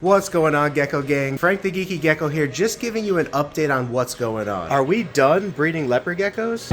What's going on, Gecko Gang? Frank the Geeky Gecko here, just giving you an update on what's going on. Are we done breeding leopard geckos?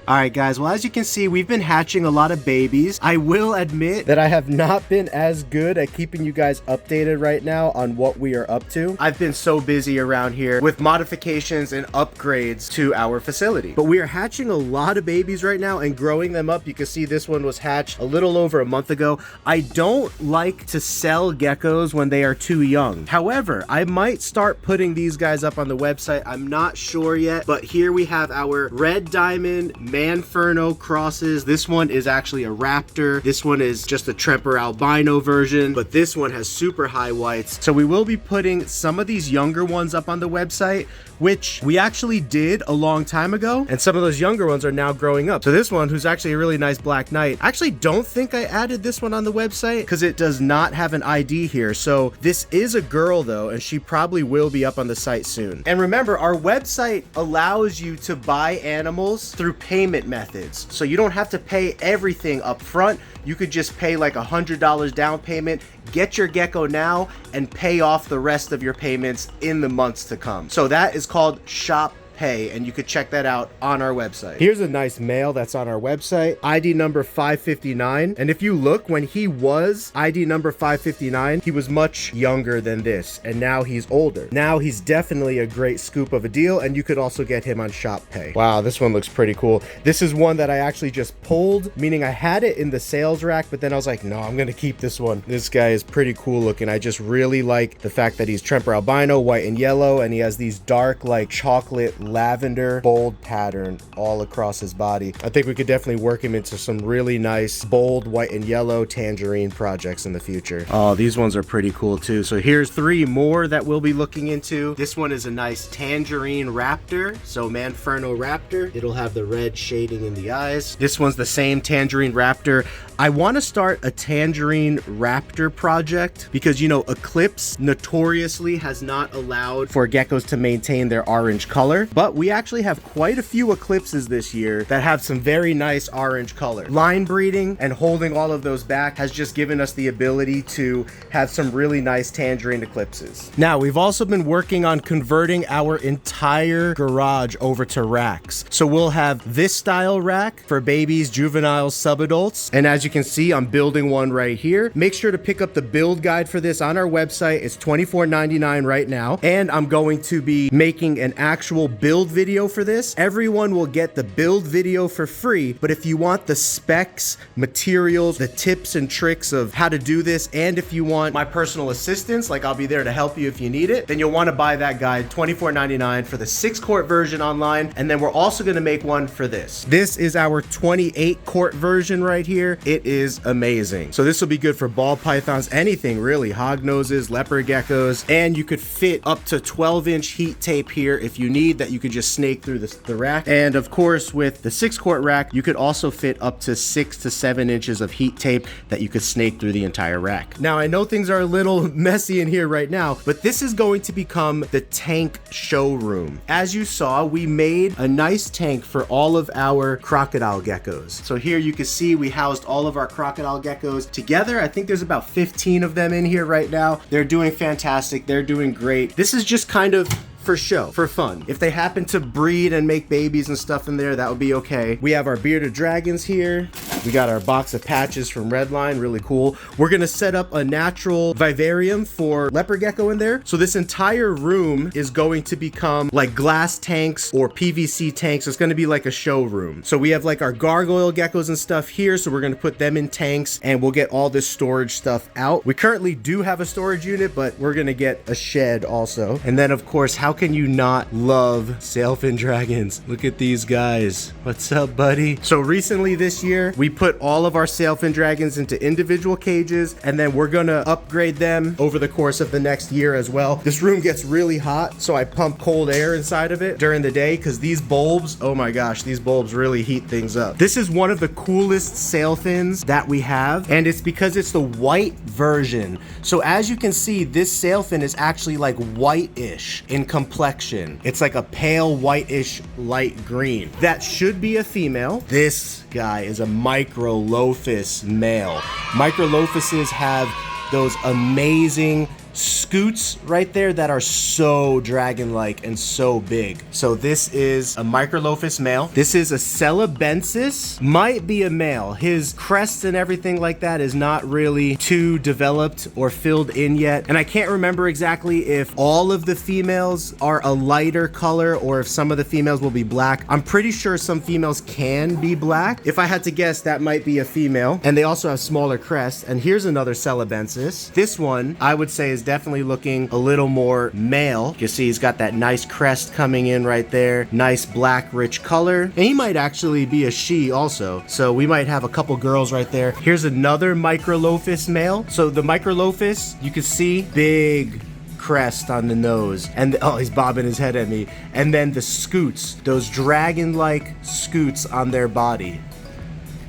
Alright guys, well as you can see, we've been hatching a lot of babies. I will admit that I have not been as good at keeping you guys updated right now on what we are up to. I've been so busy around here with modifications and upgrades to our facility. But we are hatching a lot of babies right now and growing them up. You can see this one was hatched a little over a month ago. I don't like to sell geckos when they are too young. However, I might start putting these guys up on the website. I'm not sure yet, but here we have our red diamond Manferno crosses. This one is actually a raptor. This one is just a Tremper albino version, but this one has super high whites. So we will be putting some of these younger ones up on the website, which we actually did a long time ago, and some of those younger ones are now growing up. So this one, who's actually a really nice black knight, I actually don't think I added this one on the website because it does not have an ID here. So this is a girl though, and she probably will be up on the site soon. And remember, our website allows you to buy animals through payment methods. So you don't have to pay everything up front. You could just pay like $100 down payment, get your gecko now, and pay off the rest of your payments in the months to come. So that is called Shop Pay, and you could check that out on our website. Here's a nice male that's on our website, ID number 559. And if you look, when he was ID number 559, he was much younger than this, and now he's older. Now he's definitely a great scoop of a deal, and you could also get him on Shop Pay. Wow, this one looks pretty cool. This is one that I actually just pulled, meaning I had it in the sales rack, but then I was like, no, I'm gonna keep this one. This guy is pretty cool looking. I just really like the fact that he's Tremper albino, white and yellow, and he has these dark, like chocolate lavender bold pattern all across his body. I think we could definitely work him into some really nice bold white and yellow tangerine projects in the future. Oh, these ones are pretty cool too. So here's 3 more that we'll be looking into. This one is a nice tangerine raptor, so Manferno raptor. It'll have the red shading in the eyes. This one's the same tangerine raptor. I want to start a tangerine raptor project because, you know, Eclipse notoriously has not allowed for geckos to maintain their orange color, but we actually have quite a few Eclipses this year that have some very nice orange color. Line breeding and holding all of those back has just given us the ability to have some really nice tangerine Eclipses. Now, we've also been working on converting our entire garage over to racks. So we'll have this style rack for babies, juveniles, subadults, and as you can see, I'm building one right here. Make sure to pick up the build guide for this on our website. It's $24.99 right now, and I'm going to be making an actual build video for this. Everyone will get the build video for free, but if you want the specs, materials, the tips and tricks of how to do this, and if you want my personal assistance, like I'll be there to help you if you need it, then you'll want to buy that guide, $24.99 for the 6-quart version online, and then we're also going to make one for this. This is our 28-quart version right here. It is amazing. So this will be good for ball pythons, anything really, hog noses, leopard geckos, and you could fit up to 12-inch heat tape here if you need that. You could just snake through the rack. And of course, with the 6-quart rack, you could also fit up to 6 to 7 inches of heat tape that you could snake through the entire rack. Now, I know things are a little messy in here right now, but this is going to become the tank showroom. As you saw, we made a nice tank for all of our crocodile geckos. So here you can see we housed all of our crocodile geckos together. I think there's about 15 of them in here right now. They're doing fantastic. They're doing great. This is just kind of for show, for fun. If they happen to breed and make babies and stuff in there, that would be okay. We have our bearded dragons here. We got our box of patches from Redline, really cool. We're gonna set up a natural vivarium for leopard gecko in there. So this entire room is going to become like glass tanks or PVC tanks. It's gonna be like a showroom. So we have like our gargoyle geckos and stuff here. So we're gonna put them in tanks and we'll get all this storage stuff out. We currently do have a storage unit, but we're gonna get a shed also. And then of course, how can you not love Sailfin dragons? Look at these guys. What's up, buddy? So recently this year, we we put all of our Sailfin dragons into individual cages, and then we're gonna upgrade them over the course of the next year as well. This room gets really hot, so I pump cold air inside of it during the day because these bulbs, oh my gosh, these bulbs really heat things up. This is one of the coolest Sailfins that we have, and it's because it's the white version. So as you can see, this Sailfin is actually like whitish in complexion. It's like a pale whitish light green. That should be a female. This guy is a Microlophus male. Microlophuses have those amazing scoots right there that are so dragon-like and so big. So this is a Microlophus male. This is a Celebensis, might be a male. His crest and everything like that is not really too developed or filled in yet. And I can't remember exactly if all of the females are a lighter color or if some of the females will be black. I'm pretty sure some females can be black. If I had to guess, that might be a female. And they also have smaller crests. And here's another Celebensis. This one, I would say, is definitely looking a little more male. You see he's got that nice crest coming in right there. Nice black rich color. And he might actually be a she also. So we might have a couple girls right there. Here's another Microlophus male. So the Microlophus, you can see big crest on the nose, and oh, he's bobbing his head at me. And then the scoots, those dragon-like scoots on their body.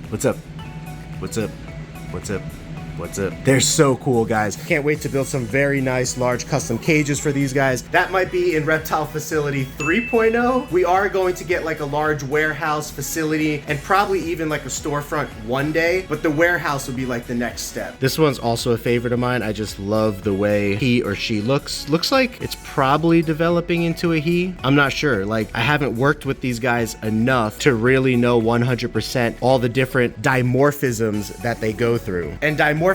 What's up? What's up? What's up? What's up? They're so cool, guys. Can't wait to build some very nice large custom cages for these guys. That might be in Reptile Facility 3.0. We are going to get like a large warehouse facility and probably even like a storefront one day, but the warehouse will be like the next step. This one's also a favorite of mine. I just love the way he or she looks. Looks like it's probably developing into a he. I'm not sure. Like, I haven't worked with these guys enough to really know 100% all the different dimorphisms that they go through. And dimorphisms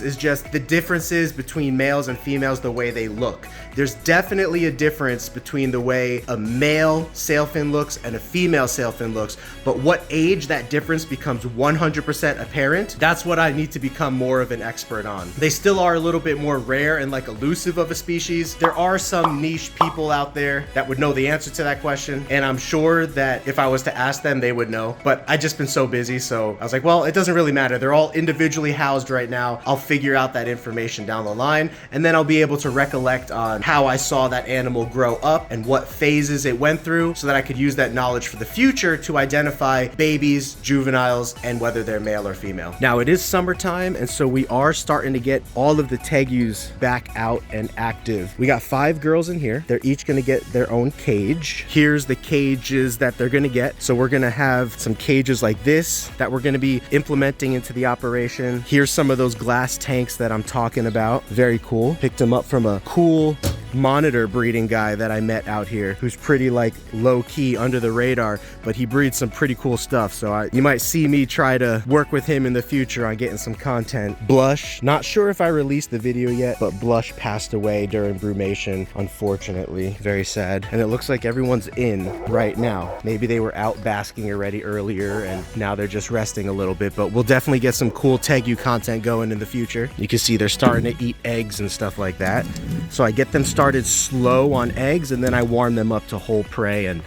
is just the differences between males and females, the way they look. There's definitely a difference between the way a male Sailfin looks and a female Sailfin looks, but what age that difference becomes 100% apparent, that's what I need to become more of an expert on. They still are a little bit more rare and like elusive of a species. There are some niche people out there that would know the answer to that question, and I'm sure that if I was to ask them, they would know, but I just been so busy, so I was like, well, it doesn't really matter. They're all individually housed right now. I'll figure out that information down the line, and then I'll be able to recollect on how I saw that animal grow up and what phases it went through, so that I could use that knowledge for the future to identify babies, juveniles, and whether they're male or female. Now, it is summertime, and so we are starting to get all of the Tegus back out and active. We got 5 girls in here. They're each gonna get their own cage. Here's the cages that they're gonna get. So we're gonna have some cages like this that we're gonna be implementing into the operation. Here's some of those glass tanks that I'm talking about. Very cool. Picked them up from a cool monitor breeding guy that I met out here, who's pretty like low-key under the radar, but he breeds some pretty cool stuff. So you might see me try to work with him in the future on getting some content. Blush, not sure if I released the video yet, but Blush passed away during brumation, unfortunately. Very sad. And it looks like everyone's in right now. Maybe they were out basking already earlier and now they're just resting a little bit, but we'll definitely get some cool Tegu content going in the future. You can see they're starting to eat eggs and stuff like that. So I get them started slow on eggs, and then I warm them up to whole prey and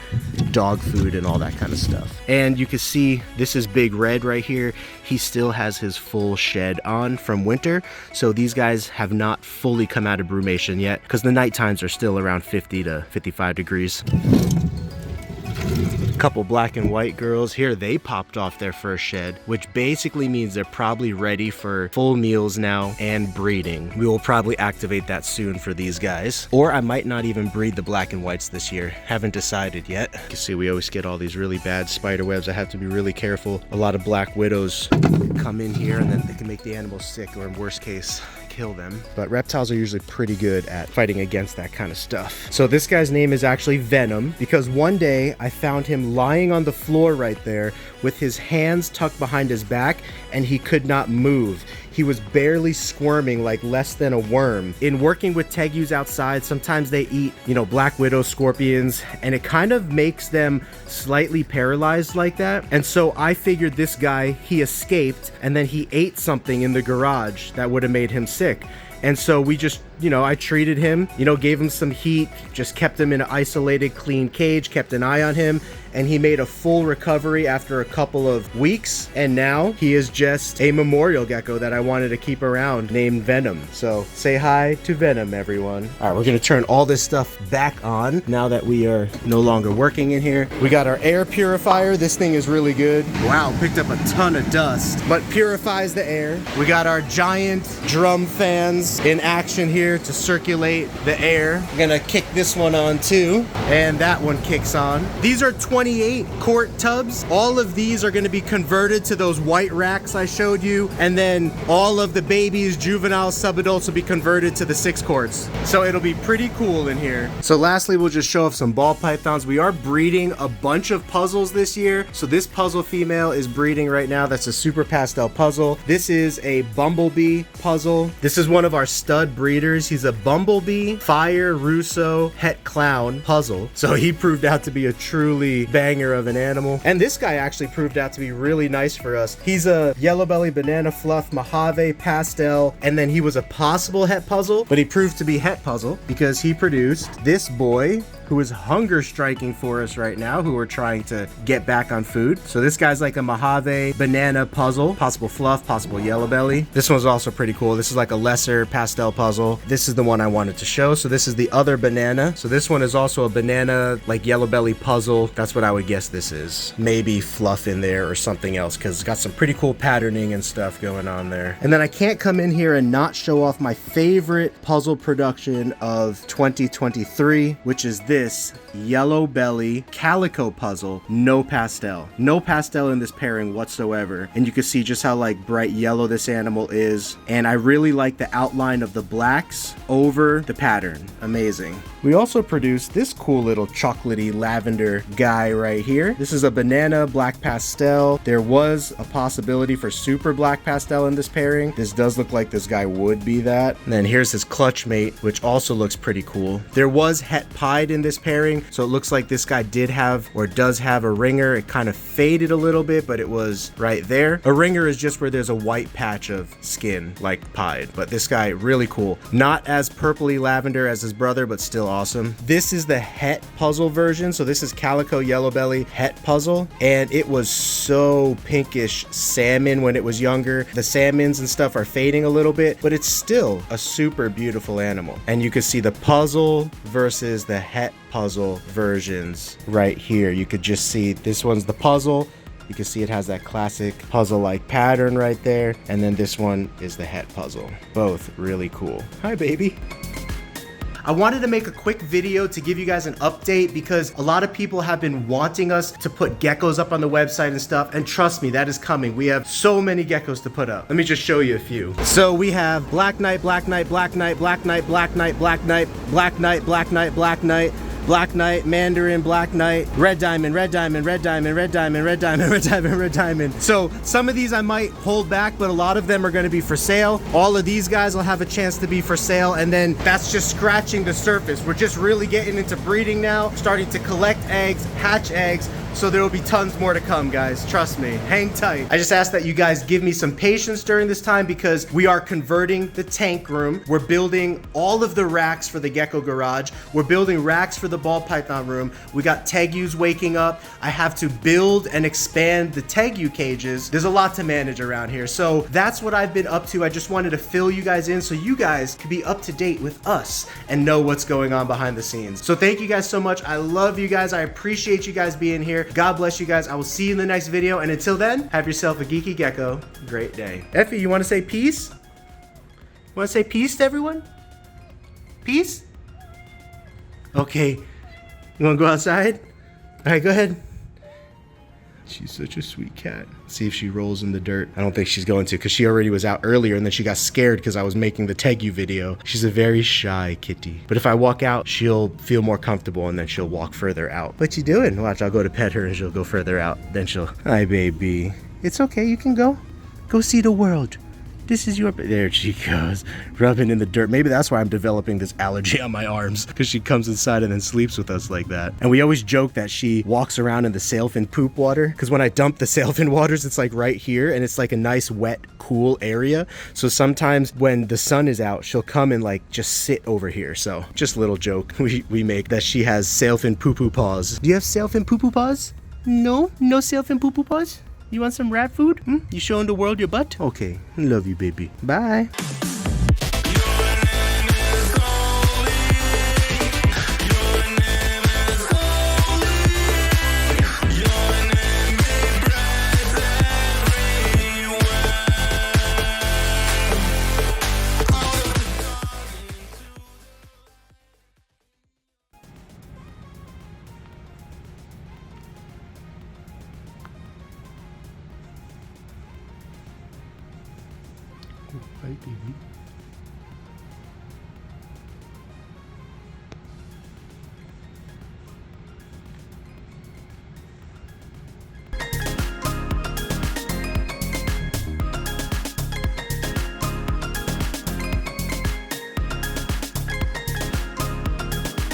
dog food and all that kind of stuff. And you can see this is Big Red right here. He still has his full shed on from winter, so these guys have not fully come out of brumation yet because the night times are still around 50 to 55 degrees. Couple black and white girls here, they popped off their first shed, which basically means they're probably ready for full meals now and breeding. We will probably activate that soon for these guys, or I might not even breed the black and whites this year. Haven't decided yet. You can see we always get all these really bad spider webs. I have to be really careful. A lot of black widows come in here and then they can make the animals sick, or in worst case kill them. But reptiles are usually pretty good at fighting against that kind of stuff. So this guy's name is actually Venom because one day I found him lying on the floor right there with his hands tucked behind his back and he could not move. He was barely squirming like less than a worm. In working with Tegus outside, sometimes they eat, you know, black widow scorpions, and it kind of makes them slightly paralyzed like that. And so I figured this guy, he escaped and then he ate something in the garage that would have made him sick. And so we just you know, I treated him, you know, gave him some heat, just kept him in an isolated, clean cage, kept an eye on him, and he made a full recovery after a couple of weeks. And now he is just a memorial gecko that I wanted to keep around named Venom. So say hi to Venom, everyone. All right, we're gonna turn all this stuff back on now that we are no longer working in here. We got our air purifier. This thing is really good. Wow, picked up a ton of dust, but purifies the air. We got our giant drum fans in action here to circulate the air. I'm gonna kick this one on too, and that one kicks on. These are 28 quart tubs. All of these are gonna be converted to those white racks I showed you, and then all of the babies, juveniles, subadults will be converted to the 6 quarts. So it'll be pretty cool in here. So lastly, we'll just show off some ball pythons. We are breeding a bunch of puzzles this year. So this puzzle female is breeding right now. That's a super pastel puzzle. This is a bumblebee puzzle. This is one of our stud breeders. He's a bumblebee, fire, Russo, het clown puzzle. So he proved out to be a truly banger of an animal. And this guy actually proved out to be really nice for us. He's a yellow belly banana fluff Mojave pastel, and then he was a possible het puzzle, but he proved to be het puzzle because he produced this boy who is hunger striking for us right now, who we're trying to get back on food. So this guy's like a Mojave banana puzzle, possible fluff, possible yellow belly. This one's also pretty cool. This is like a lesser pastel puzzle. This is the one I wanted to show. So this is the other banana. So this one is also a banana, like yellow belly puzzle. That's what I would guess this is. Maybe fluff in there or something else, because it's got some pretty cool patterning and stuff going on there. And then I can't come in here and not show off my favorite puzzle production of 2023, which is this yellow belly calico puzzle. No pastel in this pairing whatsoever, and you can see just how like bright yellow this animal is, and I really like the outline of the blacks over the pattern. Amazing. We also produced this cool little chocolatey lavender guy right here. This is a banana black pastel. There was a possibility for super black pastel in this pairing. This does look like this guy would be that. And then here's his clutch mate, which also looks pretty cool. There was het pied in this pairing, so it looks like this guy did have or does have a ringer. It kind of faded a little bit, but it was right there. A ringer is just where there's a white patch of skin like pied, but this guy really cool. Not as purpley lavender as his brother, but still awesome. This is the het puzzle version. So this is calico yellow belly het puzzle, and it was so pinkish salmon when it was younger. The salmons and stuff are fading a little bit, but it's still a super beautiful animal. And you can see the puzzle versus the het puzzle versions right here. You could just see this one's the puzzle. You can see it has that classic puzzle-like pattern right there. And then this one is the het puzzle. Both really cool. Hi, baby. I wanted to make a quick video to give you guys an update because a lot of people have been wanting us to put geckos up on the website and stuff, and trust me, that is coming. We have so many geckos to put up. Let me just show you a few. So we have Black Knight, Black Knight, Black Knight, Black Knight, Black Knight, Black Knight, Black Knight, Black Knight, Black Knight, Black Knight, Mandarin, Black Knight, Red Diamond, Red Diamond, Red Diamond, Red Diamond, Red Diamond, Red Diamond, Red Diamond. So some of these I might hold back, but a lot of them are going to be for sale. All of these guys will have a chance to be for sale, and then that's just scratching the surface. We're just really getting into breeding now, starting to collect eggs, hatch eggs. So there will be tons more to come, guys. Trust me. Hang tight. I just ask that you guys give me some patience during this time because we are converting the tank room. We're building all of the racks for the gecko garage. We're building racks for the ball python room. We got Tegus waking up. I have to build and expand the Tegu cages. There's a lot to manage around here. So that's what I've been up to. I just wanted to fill you guys in so you guys can be up to date with us and know what's going on behind the scenes. So thank you guys so much. I love you guys. I appreciate you guys being here. God bless you guys. I will see you in the next video. And until then, have yourself a geeky gecko great day. Effie, you want to say peace? Want to say peace to everyone? Peace? Okay. You want to go outside? All right, go ahead. She's such a sweet cat. See if she rolls in the dirt. I don't think she's going to because she already was out earlier and then she got scared because I was making the Tegu video. She's a very shy kitty. But if I walk out, she'll feel more comfortable and then she'll walk further out. What you doing? Watch, I'll go to pet her and she'll go further out. Then she'll, hi baby. It's okay, you can go. Go see the world. This is your... There she goes, rubbing in the dirt. Maybe that's why I'm developing this allergy on my arms, because she comes inside and then sleeps with us like that. And we always joke that she walks around in the Sailfin poop water, because when I dump the Sailfin waters, it's like right here, and it's like a nice, wet, cool area. So sometimes when the sun is out, she'll come and like just sit over here. So just a little joke we make that she has Sailfin poo-poo paws. Do you have Sailfin poo-poo paws? No? No Sailfin poo-poo paws? You want some rat food? You showing the world your butt? Okay, love you, baby. Bye. Hi, baby.